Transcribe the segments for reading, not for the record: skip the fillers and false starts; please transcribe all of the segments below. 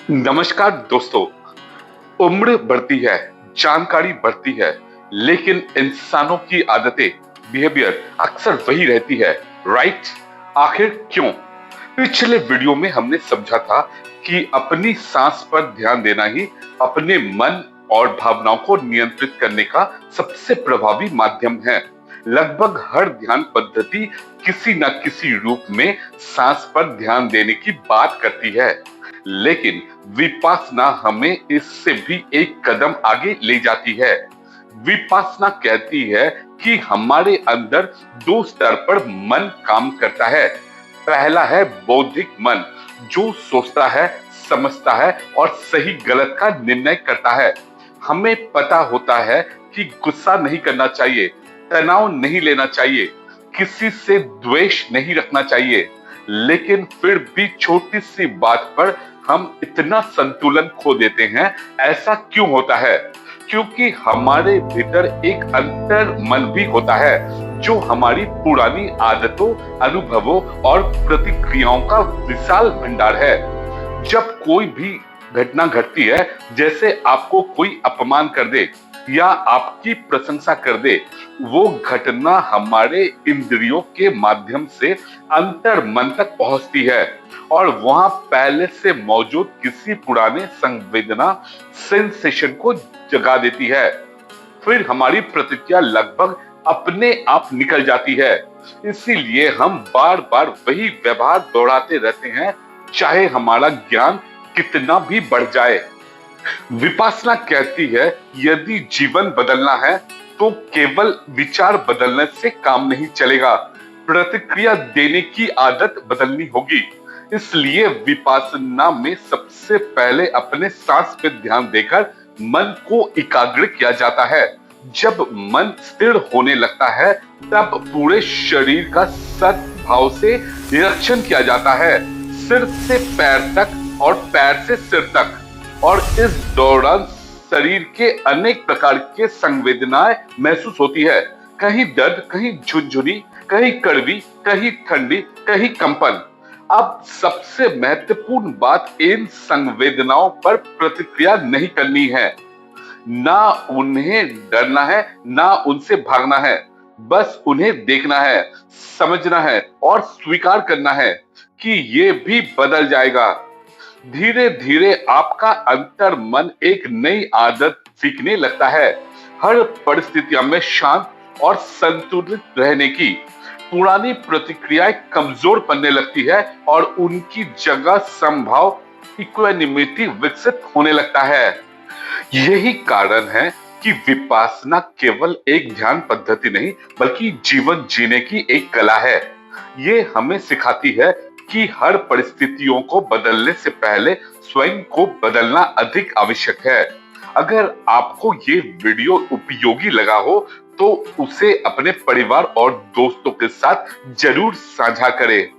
नमस्कार दोस्तों। उम्र बढ़ती है, जानकारी बढ़ती है, लेकिन इंसानों की आदतें, बिहेवियर अक्सर वही रहती है, राइट? आखिर क्यों? पिछले वीडियो में हमने समझा था कि अपनी सांस पर ध्यान देना ही अपने मन और भावनाओं को नियंत्रित करने का सबसे प्रभावी माध्यम है। लगभग हर ध्यान पद्धति किसी न किसी रूप में सांस पर ध्यान देने की बात करती है, लेकिन विपासना हमें इससे भी एक कदम आगे ले जाती है। विपासना कहती है कि हमारे अंदर दो स्तर पर मन काम करता है। पहला है बौद्धिक मन, जो सोचता है, समझता है और सही गलत का निर्णय करता है। हमें पता होता है कि गुस्सा नहीं करना चाहिए, तनाव नहीं लेना चाहिए, किसी से द्वेष नहीं रखना चाहिए, लेकिन फिर भी छोटी सी बात पर हम इतना संतुलन खो देते हैं। ऐसा क्यों होता है? क्योंकि हमारे भीतर एक अंतर मन भी होता है, जो हमारी पुरानी आदतों, अनुभवों और प्रतिक्रियाओं का विशाल भंडार है। जब कोई भी घटना घटती है, जैसे आपको कोई अपमान कर दे या आपकी प्रशंसा कर दे, वो घटना हमारे इंद्रियों के माध्यम से अंतर मन तक पहुंचती है और वहां पहले से मौजूद किसी पुराने संवेदना सेंसेशन को जगा देती है। फिर हमारी प्रतिक्रिया लगभग अपने आप निकल जाती है। इसीलिए हम बार बार वही व्यवहार दोहराते रहते हैं, चाहे हमारा ज्ञान कितना भी बढ़ जाए। विपासना कहती है, यदि जीवन बदलना है तो केवल विचार बदलने से काम नहीं चलेगा, प्रतिक्रिया देने की आदत बदलनी होगी। इसलिए विपासना में सबसे पहले अपने सांस पे ध्यान देकर मन को एकाग्र किया जाता है। जब मन स्थिर होने लगता है, तब पूरे शरीर का सद्भाव से निरीक्षण किया जाता है, सिर से पैर तक और पैर से सिर तक। और इस दौरान शरीर के अनेक प्रकार के संवेदनाएं महसूस होती है, कहीं दर्द, कहीं झुनझुनी, कहीं कड़वी, कहीं ठंडी, कहीं कंपन। अब सबसे महत्वपूर्ण बात, इन संवेदनाओं पर प्रतिक्रिया नहीं करनी है। ना उन्हें डरना है, ना उनसे भागना है, बस उन्हें देखना है, समझना है और स्वीकार करना है कि ये भी बदल जाएगा। धीरे धीरे आपका अंतर मन एक नई आदत सीखने लगता है, हर परिस्थितियों में शांत और संतुलित रहने की। पुरानी प्रतिक्रियाएं कमजोर पड़ने लगती है और उनकी जगह संभाव, इक्वानिमिटी विकसित होने लगता है। यही कारण है कि विपासना केवल एक ध्यान पद्धति नहीं, बल्कि जीवन जीने की एक कला है। ये हमें सिखाती है कि हर परिस्थितियों को बदलने से पहले स्वयं को बदलना अधिक आवश्यक है। अगर आपको ये वीडियो उपयोगी लगा हो तो उसे अपने परिवार और दोस्तों के साथ जरूर साझा करें।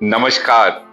नमस्कार।